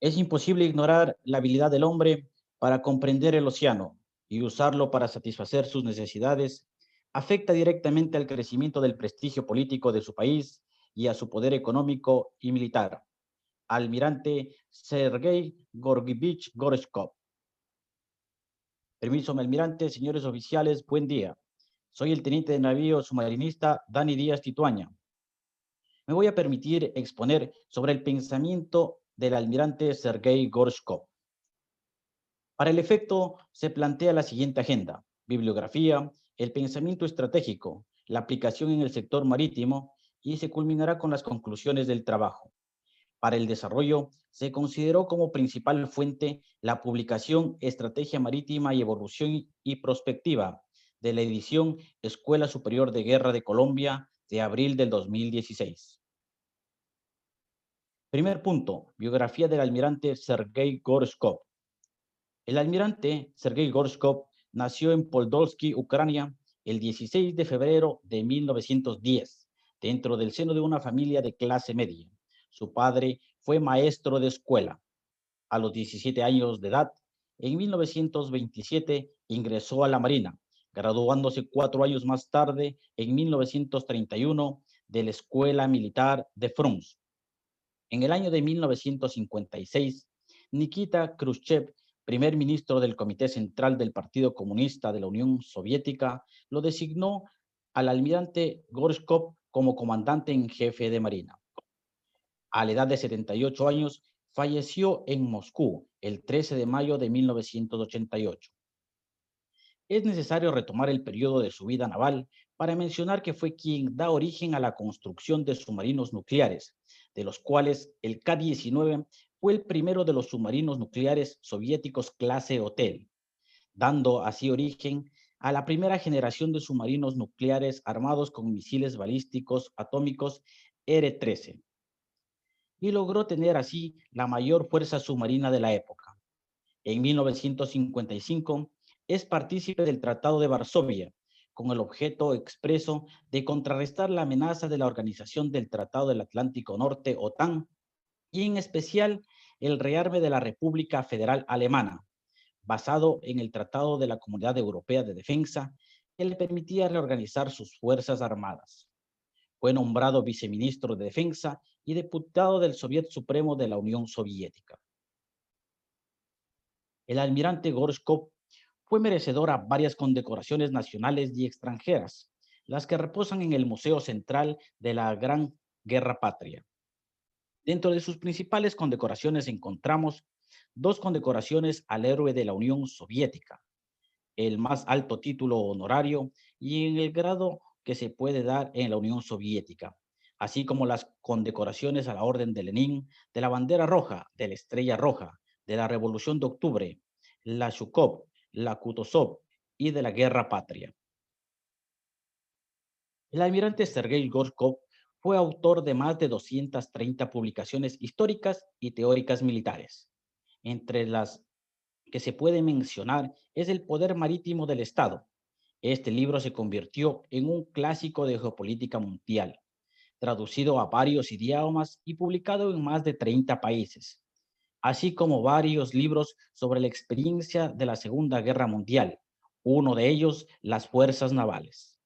Es imposible ignorar la habilidad del hombre para comprender el océano y usarlo para satisfacer sus necesidades. Afecta directamente al crecimiento del prestigio político de su país y a su poder económico y militar. Almirante Sergei Georgievich Gorshkov. Permiso, mi almirante, señores oficiales, buen día. Soy el teniente de navío submarinista Dani Díaz Tituaña. Me voy a permitir exponer sobre el pensamiento del almirante Sergei Gorshkov. Para el efecto, se plantea la siguiente agenda: bibliografía, el pensamiento estratégico, la aplicación en el sector marítimo, y se culminará con las conclusiones del trabajo. Para el desarrollo, se consideró como principal fuente la publicación Estrategia Marítima y Evolución y Prospectiva de la edición Escuela Superior de Guerra de Colombia de abril del 2016. Primer punto, biografía del almirante Sergei Gorshkov. El almirante Sergei Gorshkov nació en Podolsky, Ucrania, el 16 de febrero de 1910, dentro del seno de una familia de clase media. Su padre fue maestro de escuela. A los 17 años de edad, en 1927, ingresó a la Marina, graduándose 4 años más tarde, en 1931, de la Escuela Militar de Frunze. En el año de 1956, Nikita Khrushchev, primer ministro del Comité Central del Partido Comunista de la Unión Soviética, lo designó al almirante Gorshkov como comandante en jefe de Marina. A la edad de 78 años, falleció en Moscú el 13 de mayo de 1988. Es necesario retomar el periodo de su vida naval para mencionar que fue quien da origen a la construcción de submarinos nucleares, de los cuales el K-19 fue el primero de los submarinos nucleares soviéticos clase Hotel, dando así origen a la primera generación de submarinos nucleares armados con misiles balísticos atómicos R-13, y logró tener así la mayor fuerza submarina de la época. En 1955 es partícipe del Tratado de Varsovia, con el objeto expreso de contrarrestar la amenaza de la Organización del Tratado del Atlántico Norte, OTAN, y en especial el rearme de la República Federal Alemana, basado en el Tratado de la Comunidad Europea de Defensa, que le permitía reorganizar sus fuerzas armadas. Fue nombrado viceministro de Defensa y diputado del Soviet Supremo de la Unión Soviética. El almirante Gorshkov fue merecedor a varias condecoraciones nacionales y extranjeras, las que reposan en el Museo Central de la Gran Guerra Patria. Dentro de sus principales condecoraciones encontramos 2 condecoraciones al héroe de la Unión Soviética, el más alto título honorario y en el grado que se puede dar en la Unión Soviética, así como las condecoraciones a la Orden de Lenin, de la Bandera Roja, de la Estrella Roja, de la Revolución de Octubre, la Shukov, la Kutuzov y de la Guerra Patria. El almirante Sergei Gorshkov fue autor de más de 230 publicaciones históricas y teóricas militares. Entre las que se puede mencionar es El poder marítimo del Estado. Este libro se convirtió en un clásico de geopolítica mundial, traducido a varios idiomas y publicado en más de 30 países, así como varios libros sobre la experiencia de la Segunda Guerra Mundial, uno de ellos, Las Fuerzas Navales.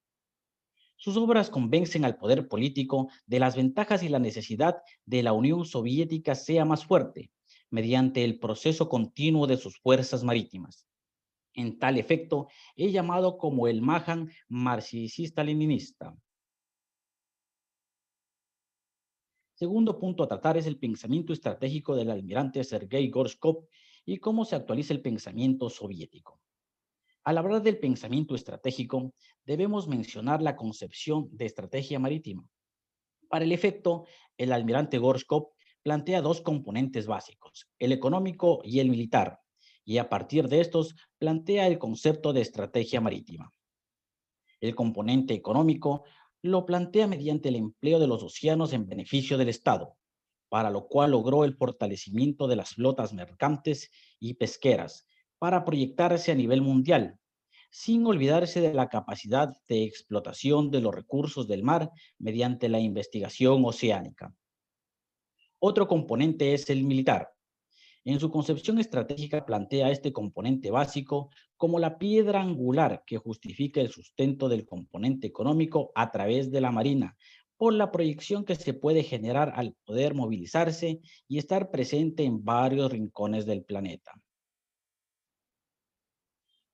Sus obras convencen al poder político de las ventajas y la necesidad de la Unión Soviética sea más fuerte, mediante el proceso continuo de sus fuerzas marítimas. En tal efecto, es llamado como el Mahan marxista-leninista. Segundo punto a tratar es el pensamiento estratégico del almirante Sergei Gorshkov y cómo se actualiza el pensamiento soviético. Al hablar del pensamiento estratégico, debemos mencionar la concepción de estrategia marítima. Para el efecto, el almirante Gorshkov plantea 2 componentes básicos, el económico y el militar, y a partir de estos plantea el concepto de estrategia marítima. El componente económico lo plantea mediante el empleo de los océanos en beneficio del Estado, para lo cual logró el fortalecimiento de las flotas mercantes y pesqueras para proyectarse a nivel mundial, sin olvidarse de la capacidad de explotación de los recursos del mar mediante la investigación oceánica. Otro componente es el militar. En su concepción estratégica plantea este componente básico como la piedra angular que justifica el sustento del componente económico a través de la Marina, por la proyección que se puede generar al poder movilizarse y estar presente en varios rincones del planeta.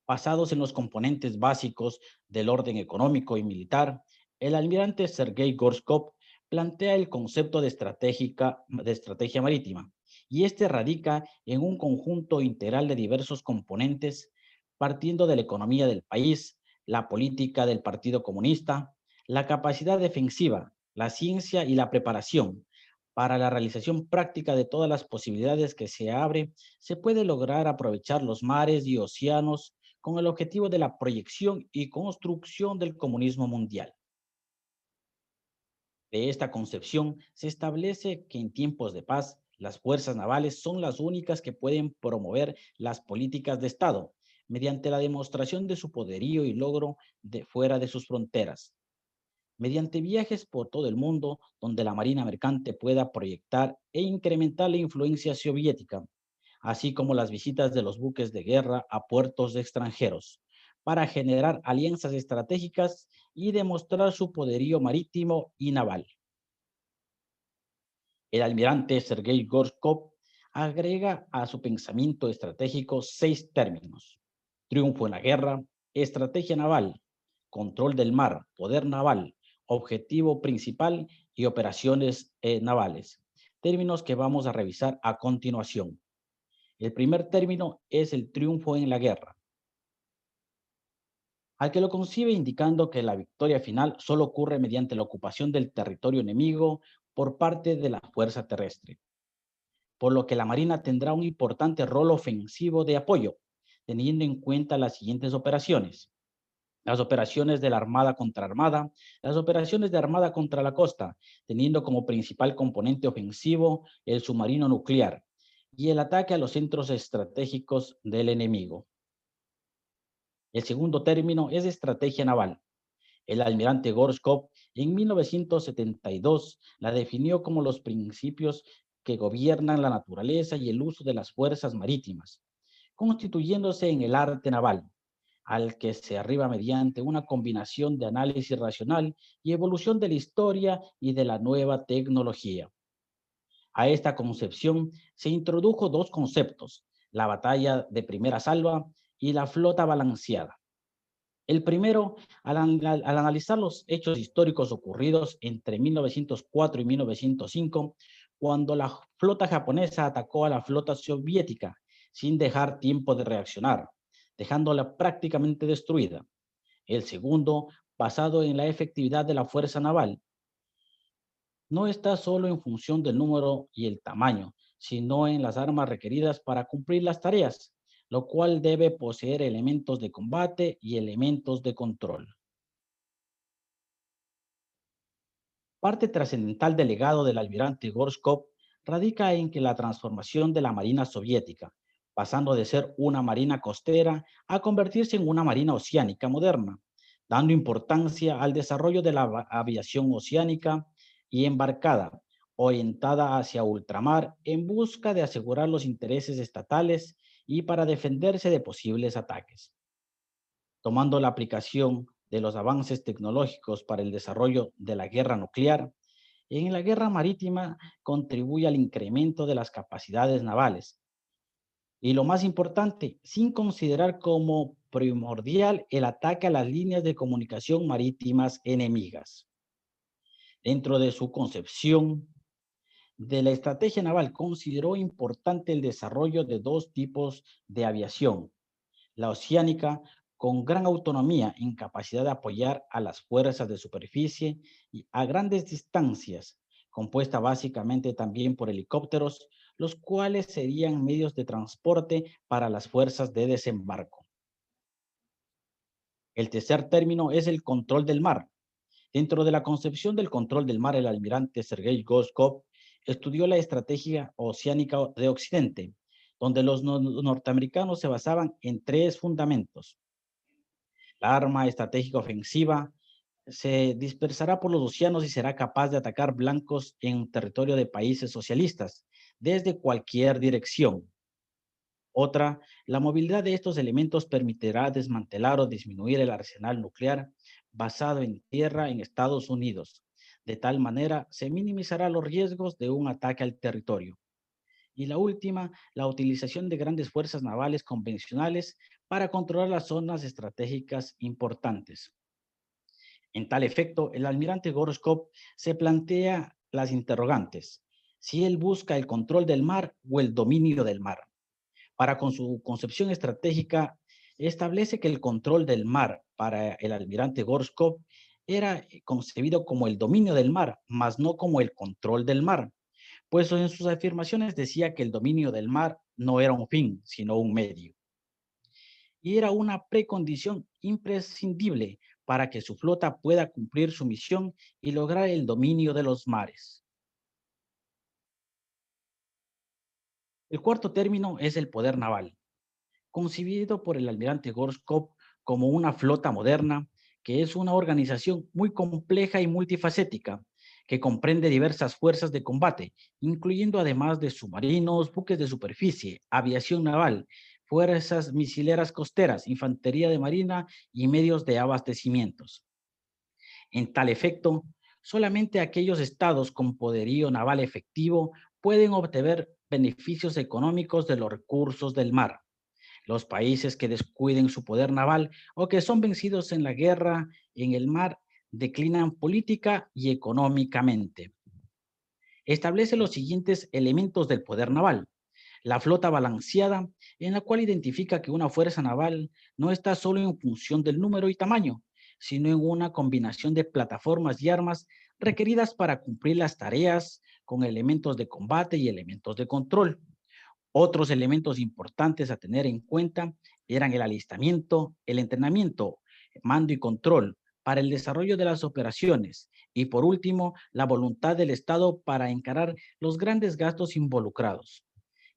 Basados en los componentes básicos del orden económico y militar, el almirante Sergei Gorshkov plantea el concepto de estrategia marítima, y este radica en un conjunto integral de diversos componentes, partiendo de la economía del país, la política del Partido Comunista, la capacidad defensiva, la ciencia y la preparación. Para la realización práctica de todas las posibilidades que se abre, se puede lograr aprovechar los mares y océanos con el objetivo de la proyección y construcción del comunismo mundial. De esta concepción se establece que en tiempos de paz, las fuerzas navales son las únicas que pueden promover las políticas de Estado mediante la demostración de su poderío y logro de fuera de sus fronteras, mediante viajes por todo el mundo donde la marina mercante pueda proyectar e incrementar la influencia soviética, así como las visitas de los buques de guerra a puertos extranjeros, para generar alianzas estratégicas y demostrar su poderío marítimo y naval. El almirante Sergei Gorshkov agrega a su pensamiento estratégico 6 términos: triunfo en la guerra, estrategia naval, control del mar, poder naval, objetivo principal y operaciones navales. Términos que vamos a revisar a continuación. El primer término es el triunfo en la guerra, al que lo concibe indicando que la victoria final solo ocurre mediante la ocupación del territorio enemigo por parte de la fuerza terrestre, por lo que la Marina tendrá un importante rol ofensivo de apoyo, teniendo en cuenta las siguientes operaciones: las operaciones de la Armada contra Armada, las operaciones de Armada contra la costa, teniendo como principal componente ofensivo el submarino nuclear y el ataque a los centros estratégicos del enemigo. El segundo término es estrategia naval. El almirante Gorshkov en 1972 la definió como los principios que gobiernan la naturaleza y el uso de las fuerzas marítimas, constituyéndose en el arte naval, al que se arriba mediante una combinación de análisis racional y evolución de la historia y de la nueva tecnología. A esta concepción se introdujo dos conceptos: la batalla de primera salva y la flota balanceada. El primero, al analizar los hechos históricos ocurridos entre 1904 y 1905, cuando la flota japonesa atacó a la flota soviética sin dejar tiempo de reaccionar, dejándola prácticamente destruida. El segundo, basado en la efectividad de la fuerza naval, no está solo en función del número y el tamaño, sino en las armas requeridas para cumplir las tareas, lo cual debe poseer elementos de combate y elementos de control. Parte trascendental del legado del almirante Gorshkov radica en que la transformación de la Marina soviética, pasando de ser una marina costera a convertirse en una marina oceánica moderna, dando importancia al desarrollo de la aviación oceánica y embarcada, orientada hacia ultramar en busca de asegurar los intereses estatales y para defenderse de posibles ataques. Tomando la aplicación de los avances tecnológicos para el desarrollo de la guerra nuclear, en la guerra marítima contribuye al incremento de las capacidades navales. Y lo más importante, sin considerar como primordial el ataque a las líneas de comunicación marítimas enemigas. Dentro de su concepción de la estrategia naval, consideró importante el desarrollo de dos tipos de aviación: la oceánica, con gran autonomía en capacidad de apoyar a las fuerzas de superficie y a grandes distancias, compuesta básicamente también por helicópteros, los cuales serían medios de transporte para las fuerzas de desembarco. El tercer término es el control del mar. Dentro de la concepción del control del mar, el almirante Sergei Gorshkov estudió la estrategia oceánica de Occidente, donde los norteamericanos se basaban en tres fundamentos: La arma estratégica ofensiva se dispersará por los océanos y será capaz de atacar blancos en territorio de países socialistas desde cualquier dirección. Otra, la movilidad de estos elementos permitirá desmantelar o disminuir el arsenal nuclear basado en tierra en Estados Unidos. De tal manera, se minimizará los riesgos de un ataque al territorio. Y la última, la utilización de grandes fuerzas navales convencionales para controlar las zonas estratégicas importantes. En tal efecto, el almirante Gorshkov se plantea las interrogantes: si él busca el control del mar o el dominio del mar. Para con su concepción estratégica, establece que el control del mar para el almirante Gorshkov era concebido como el dominio del mar, mas no como el control del mar, pues en sus afirmaciones decía que el dominio del mar no era un fin, sino un medio, y era una precondición imprescindible para que su flota pueda cumplir su misión y lograr el dominio de los mares. El cuarto término es el poder naval, concebido por el almirante Gorshkov como una flota moderna, que es una organización muy compleja y multifacética, que comprende diversas fuerzas de combate, incluyendo además de submarinos, buques de superficie, aviación naval, fuerzas misileras costeras, infantería de marina y medios de abastecimientos. En tal efecto, solamente aquellos estados con poderío naval efectivo pueden obtener beneficios económicos de los recursos del mar. Los países que descuiden su poder naval o que son vencidos en la guerra en el mar declinan política y económicamente. Establece los siguientes elementos del poder naval: la flota balanceada, en la cual identifica que una fuerza naval no está solo en función del número y tamaño, sino en una combinación de plataformas y armas requeridas para cumplir las tareas con elementos de combate y elementos de control. Otros elementos importantes a tener en cuenta eran el alistamiento, el entrenamiento, mando y control para el desarrollo de las operaciones y, por último, la voluntad del Estado para encarar los grandes gastos involucrados.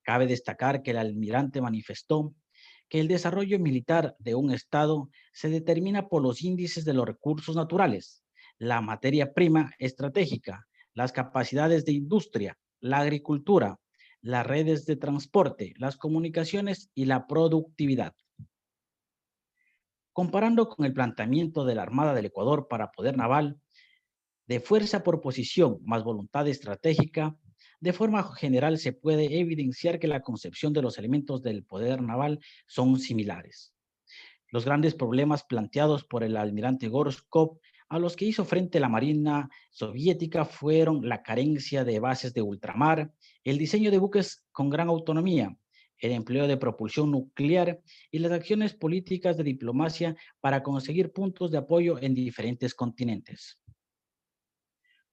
Cabe destacar que el almirante manifestó que el desarrollo militar de un Estado se determina por los índices de los recursos naturales, la materia prima estratégica, las capacidades de industria, la agricultura, las redes de transporte, las comunicaciones y la productividad. Comparando con el planteamiento de la Armada del Ecuador para poder naval, de fuerza por posición más voluntad estratégica, de forma general se puede evidenciar que la concepción de los elementos del poder naval son similares. Los grandes problemas planteados por el almirante Gorshkov a los que hizo frente la Marina soviética fueron la carencia de bases de ultramar, el diseño de buques con gran autonomía, el empleo de propulsión nuclear y las acciones políticas de diplomacia para conseguir puntos de apoyo en diferentes continentes.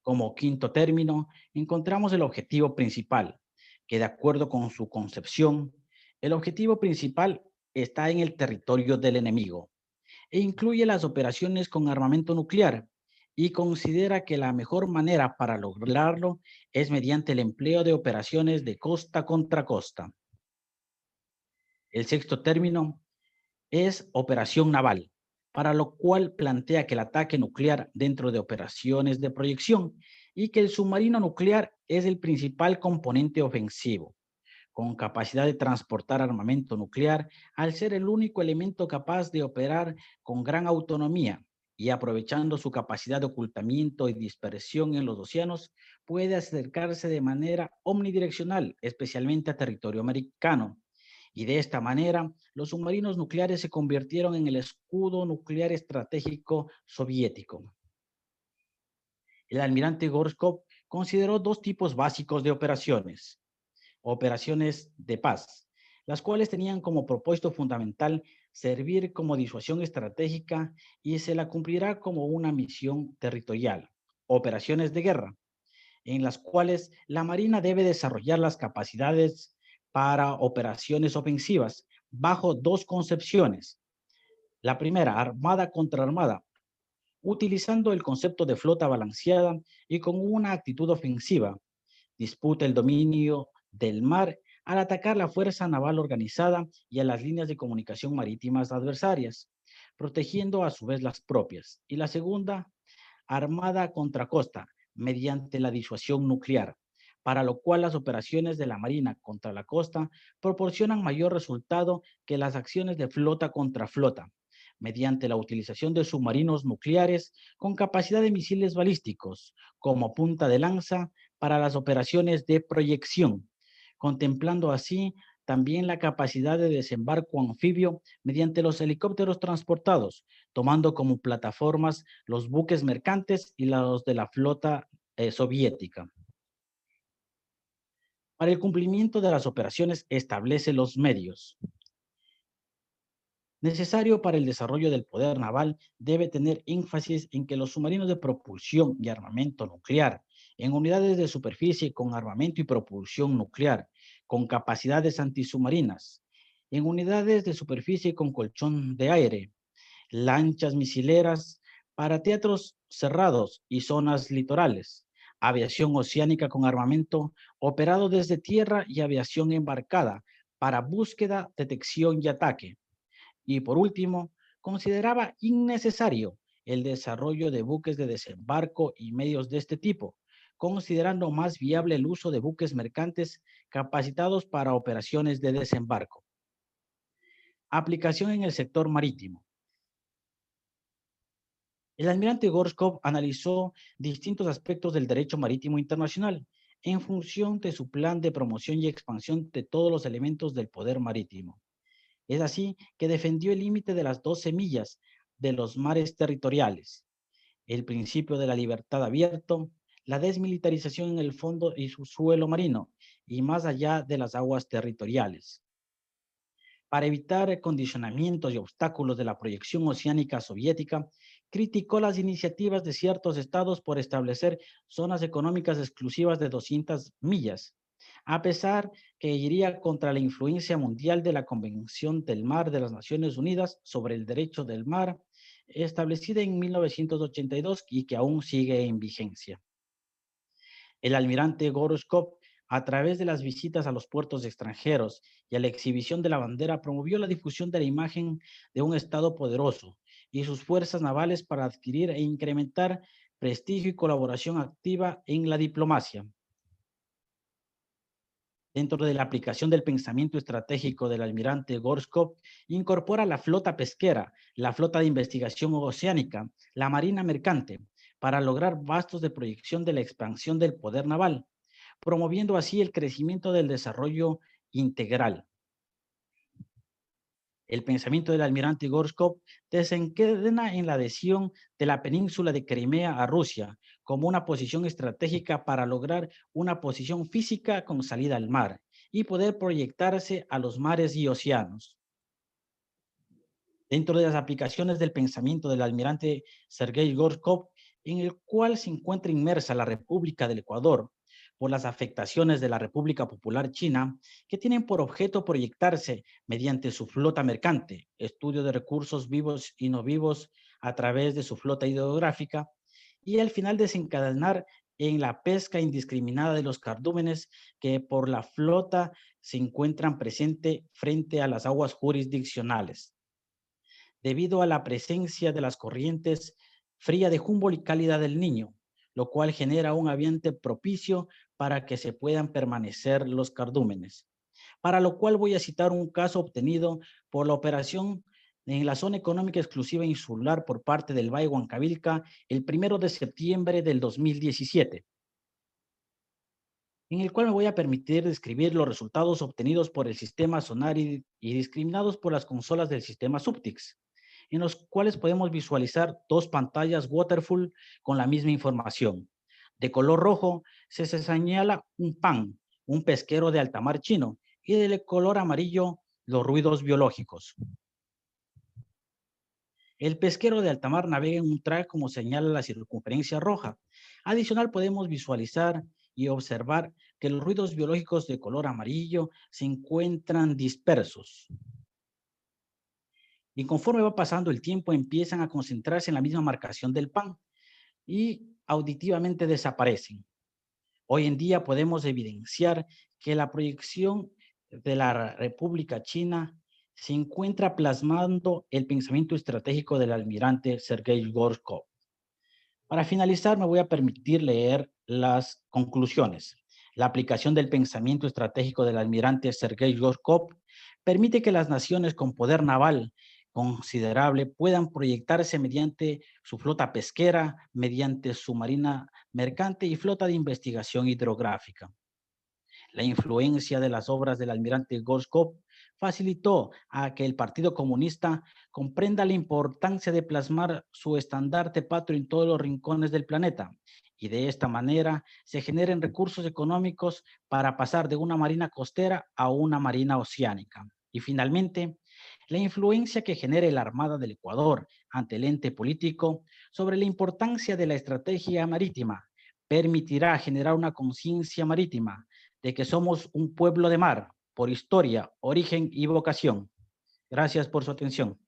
Como quinto término, encontramos el objetivo principal, que de acuerdo con su concepción, el objetivo principal está en el territorio del enemigo e incluye las operaciones con armamento nuclear, y considera que la mejor manera para lograrlo es mediante el empleo de operaciones de costa contra costa. El sexto término es operación naval, para lo cual plantea que el ataque nuclear dentro de operaciones de proyección y que el submarino nuclear es el principal componente ofensivo, con capacidad de transportar armamento nuclear al ser el único elemento capaz de operar con gran autonomía y aprovechando su capacidad de ocultamiento y dispersión en los océanos, puede acercarse de manera omnidireccional, especialmente a territorio americano. Y de esta manera, los submarinos nucleares se convirtieron en el escudo nuclear estratégico soviético. El almirante Gorshkov consideró dos tipos básicos de operaciones: operaciones de paz, las cuales tenían como propósito fundamental servir como disuasión estratégica y se la cumplirá como una misión territorial; operaciones de guerra, en las cuales la Marina debe desarrollar las capacidades para operaciones ofensivas bajo dos concepciones. La primera, armada contra armada, utilizando el concepto de flota balanceada y con una actitud ofensiva. Disputa el dominio del mar al atacar la fuerza naval organizada y a las líneas de comunicación marítimas adversarias. protegiendo a su vez las propias. Y la segunda, armada contra costa, mediante la disuasión nuclear, para lo cual las operaciones de la Marina contra la costa proporcionan mayor resultado que las acciones de flota contra flota, mediante la utilización de submarinos nucleares con capacidad de misiles balísticos como punta de lanza para las operaciones de proyección, contemplando así también la capacidad de desembarco anfibio mediante los helicópteros transportados, tomando como plataformas los buques mercantes y los de la flota soviética. Para el cumplimiento de las operaciones establece los medios. Necesario para el desarrollo del poder naval debe tener énfasis en que los submarinos de propulsión y armamento nuclear, en unidades de superficie con armamento y propulsión nuclear, con capacidades antisubmarinas, en unidades de superficie con colchón de aire, lanchas misileras para teatros cerrados y zonas litorales, aviación oceánica con armamento operado desde tierra y aviación embarcada para búsqueda, detección y ataque. Y por último, consideraba innecesario el desarrollo de buques de desembarco y medios de este tipo, considerando más viable el uso de buques mercantes capacitados para operaciones de desembarco. Aplicación en el sector marítimo. El almirante Gorshkov analizó distintos aspectos del derecho marítimo internacional en función de su plan de promoción y expansión de todos los elementos del poder marítimo. Es así que defendió el límite de las 12 millas de los mares territoriales, el principio de la libertad abierto, la desmilitarización en el fondo y su suelo marino, y más allá de las aguas territoriales. Para evitar condicionamientos y obstáculos de la proyección oceánica soviética, criticó las iniciativas de ciertos estados por establecer zonas económicas exclusivas de 200 millas, a pesar que iría contra la influencia mundial de la Convención del Mar de las Naciones Unidas sobre el Derecho del Mar, establecida en 1982 y que aún sigue en vigencia. El almirante Gorshkov, a través de las visitas a los puertos extranjeros y a la exhibición de la bandera, promovió la difusión de la imagen de un Estado poderoso y sus fuerzas navales para adquirir e incrementar prestigio y colaboración activa en la diplomacia. Dentro de la aplicación del pensamiento estratégico del almirante Gorshkov, incorpora la flota pesquera, la flota de investigación oceánica, la marina mercante, para lograr bastos de proyección de la expansión del poder naval, promoviendo así el crecimiento del desarrollo integral. El pensamiento del almirante Gorshkov desencadena en la adhesión de la península de Crimea a Rusia como una posición estratégica para lograr una posición física con salida al mar y poder proyectarse a los mares y océanos. Dentro de las aplicaciones del pensamiento del almirante Sergei Gorshkov, en el cual se encuentra inmersa la República del Ecuador por las afectaciones de la República Popular China, que tienen por objeto proyectarse mediante su flota mercante, estudio de recursos vivos y no vivos a través de su flota hidrográfica, y al final desencadenar en la pesca indiscriminada de los cardúmenes que por la flota se encuentran presentes frente a las aguas jurisdiccionales debido a la presencia de las corrientes fría de Humboldt y cálida del Niño, lo cual genera un ambiente propicio para que se puedan permanecer los cardúmenes. Para lo cual voy a citar un caso obtenido por la operación en la zona económica exclusiva insular por parte del Valle Huancavilca el 1 de septiembre del 2017, en el cual me voy a permitir describir los resultados obtenidos por el sistema sonar y discriminados por las consolas del sistema Subtix, en los cuales podemos visualizar dos pantallas waterfall con la misma información. De color rojo se señala un pan, un pesquero de alta mar chino, y de color amarillo los ruidos biológicos. El pesquero de alta mar navega en un track como señala la circunferencia roja. Adicional podemos visualizar y observar que los ruidos biológicos de color amarillo se encuentran dispersos. Y conforme va pasando el tiempo, empiezan a concentrarse en la misma marcación del pan y auditivamente desaparecen. Hoy en día podemos evidenciar que la proyección de la República China se encuentra plasmando el pensamiento estratégico del almirante Sergei Gorshkov. Para finalizar, me voy a permitir leer las conclusiones. La aplicación del pensamiento estratégico del almirante Sergei Gorshkov permite que las naciones con poder naval considerable puedan proyectarse mediante su flota pesquera, mediante su marina mercante y flota de investigación hidrográfica. La influencia de las obras del almirante Gorshkov facilitó a que el Partido Comunista comprenda la importancia de plasmar su estandarte patrio en todos los rincones del planeta y de esta manera se generen recursos económicos para pasar de una marina costera a una marina oceánica. Y finalmente, la influencia que genere la Armada del Ecuador ante el ente político sobre la importancia de la estrategia marítima permitirá generar una conciencia marítima de que somos un pueblo de mar por historia, origen y vocación. Gracias por su atención.